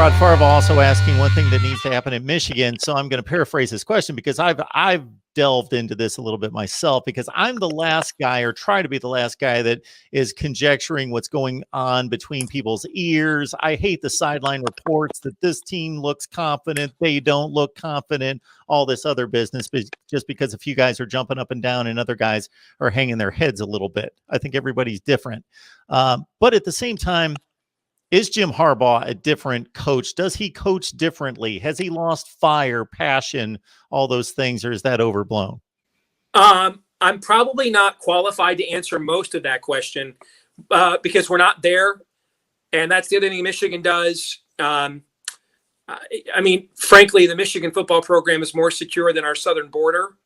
Rod Farva also asking one thing that needs to happen in Michigan. So I'm going to paraphrase his question because I've delved into this a little bit myself, because I'm the last guy, or try to be the last guy, that is conjecturing what's going on between people's ears. I hate the sideline reports that this team looks confident, they don't look confident, all this other business, but just because a few guys are jumping up and down and other guys are hanging their heads a little bit. I think everybody's different. But at the same time, is Jim Harbaugh a different coach? Does he coach differently? Has he lost fire, passion, all those things, or is that overblown? I'm probably not qualified to answer most of that question because we're not there, and that's the other thing Michigan does. I mean, frankly, the Michigan football program is more secure than our southern border,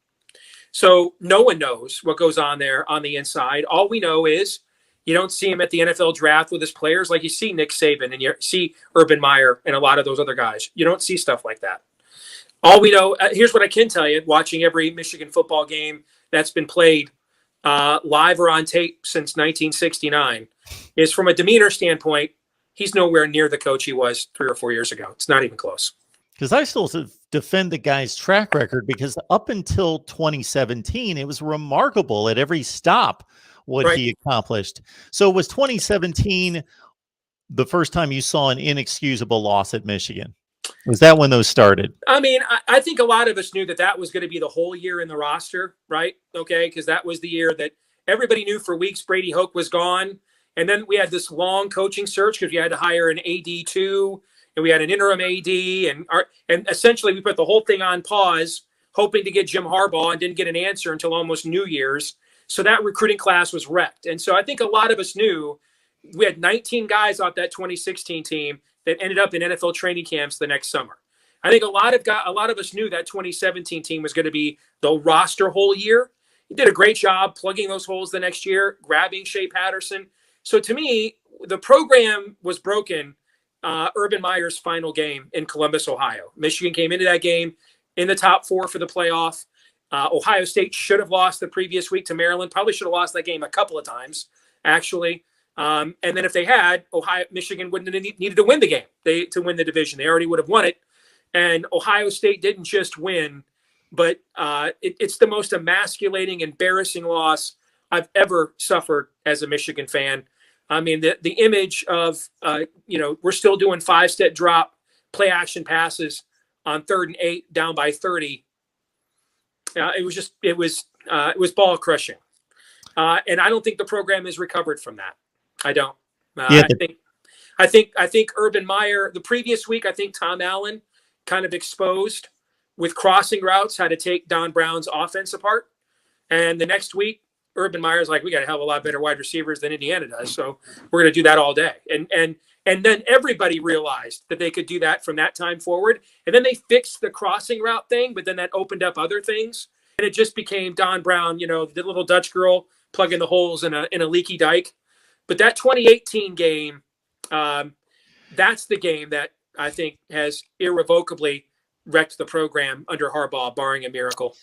so no one knows what goes on there on the inside. All we know is you don't see him at the NFL draft with his players like you see Nick Saban and you see Urban Meyer and a lot of those other guys. You don't see stuff like that. All we know, here's what I can tell you, watching every Michigan football game that's been played live or on tape since 1969, is from a demeanor standpoint, he's nowhere near the coach he was 3 or 4 years ago. It's not even close. Because I still defend the guy's track record, because up until 2017, it was remarkable at every stop what he accomplished. So was 2017 the first time you saw an inexcusable loss at Michigan? Was that when those started? I mean, I think a lot of us knew that was going to be the whole year in the roster, right? Okay, because that was the year that everybody knew for weeks Brady Hoke was gone. And then we had this long coaching search because we had to hire an AD too, and we had an interim AD, and essentially we put the whole thing on pause, hoping to get Jim Harbaugh, and didn't get an answer until almost New Year's. So that recruiting class was wrecked. And so I think a lot of us knew we had 19 guys off that 2016 team that ended up in NFL training camps the next summer. I think a lot of us knew that 2017 team was going to be the roster whole year. He did a great job plugging those holes the next year, grabbing Shea Patterson. So to me, the program was broken Urban Meyer's final game in Columbus, Ohio. Michigan came into that game in the top 4 for the playoff. Ohio State should have lost the previous week to Maryland. Probably should have lost that game a couple of times, actually. And then if they had, Michigan wouldn't have needed to win the game to win the division. They already would have won it. And Ohio State didn't just win, but it's the most emasculating, embarrassing loss I've ever suffered as a Michigan fan. I mean, the image of, we're still doing 5-step drop, play action passes on 3rd and 8 down by 30. It was ball crushing. And I don't think the program has recovered from that. I don't. I think Urban Meyer, the previous week, I think Tom Allen kind of exposed with crossing routes how to take Don Brown's offense apart. And the next week, Urban Meyer's like, we got a hell of a lot better wide receivers than Indiana does. So we're going to do that all day. And then everybody realized that they could do that from that time forward. And then they fixed the crossing route thing, but then that opened up other things. And it just became Don Brown, the little Dutch girl plugging the holes in a leaky dike. But that 2018 game, that's the game that I think has irrevocably wrecked the program under Harbaugh, barring a miracle.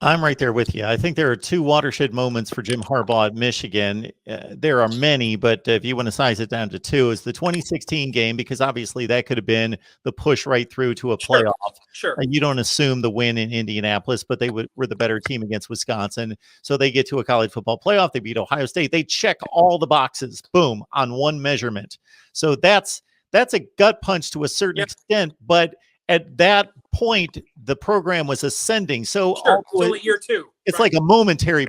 I'm right there with you. I think there are 2 watershed moments for Jim Harbaugh at Michigan. There are many, but if you want to size it down to 2, is the 2016 game, because obviously that could have been the push right through to a playoff. Sure. You don't assume the win in Indianapolis, but they were the better team against Wisconsin. So they get to a college football playoff. They beat Ohio State. They check all the boxes, boom, on one measurement. So that's a gut punch to a certain extent, but at that point, the program was ascending. So only year 2. It's like a momentary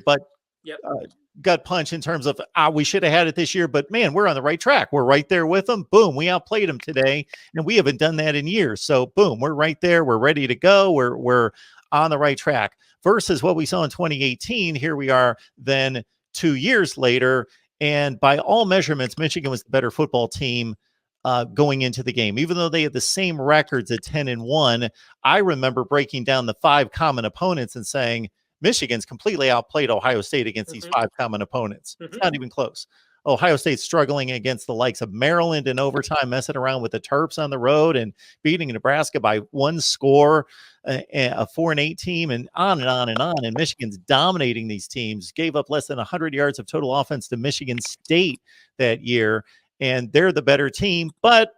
gut punch in terms of, we should have had it this year, but man, we're on the right track. We're right there with them. Boom, we outplayed them today, and we haven't done that in years. So boom, we're right there. We're ready to go. We're on the right track. Versus what we saw in 2018. Here we are then 2 years later, and by all measurements, Michigan was the better football team going into the game, even though they had the same records at 10-1. I remember breaking down the 5 common opponents and saying Michigan's completely outplayed Ohio State against these 5 common opponents. It's not even close. Ohio State's struggling against the likes of Maryland in overtime, messing around with the Terps on the road and beating Nebraska by 1 score, a 4-8 team, and on and on and on. And Michigan's dominating these teams, gave up less than 100 yards of total offense to Michigan State that year. And they're the better team. But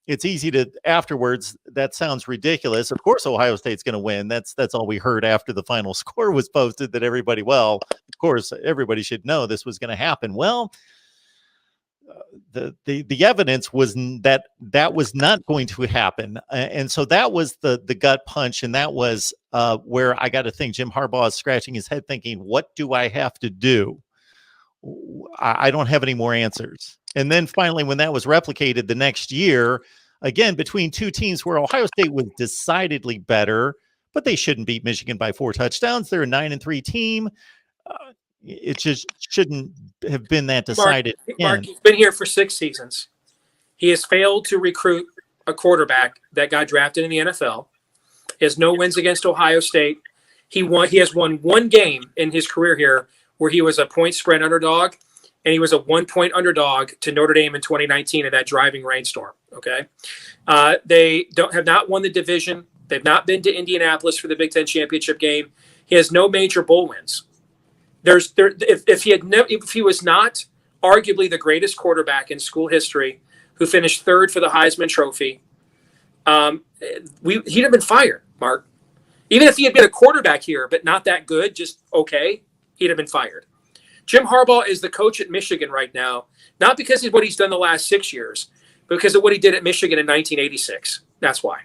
it's easy to afterwards. That sounds ridiculous. Of course, Ohio State's going to win. That's all we heard after the final score was posted. That everybody, well, of course, everybody should know this was going to happen. Well, the evidence was that was not going to happen, and so that was the gut punch, and that was where I got to think Jim Harbaugh is scratching his head, thinking, "What do I have to do? I don't have any more answers." And then finally, when that was replicated the next year, again between two teams where Ohio State was decidedly better, but they shouldn't beat Michigan by 4 touchdowns. They're a 9-3 team. It just shouldn't have been that decided. Mark, he's been here for 6 seasons. He has failed to recruit a quarterback that got drafted in the NFL. He has no wins against Ohio State. He has won 1 game in his career here where he was a point spread underdog, and he was a 1-point underdog to Notre Dame in 2019 in that driving rainstorm. Okay, they have not won the division. They've not been to Indianapolis for the Big Ten championship game. He has no major bowl wins. If he was not arguably the greatest quarterback in school history, who finished 3rd for the Heisman Trophy, he'd have been fired, Mark. Even if he had been a quarterback here, but not that good, just okay, he'd have been fired. Jim Harbaugh is the coach at Michigan right now, not because of what he's done the last 6 years, but because of what he did at Michigan in 1986. That's why.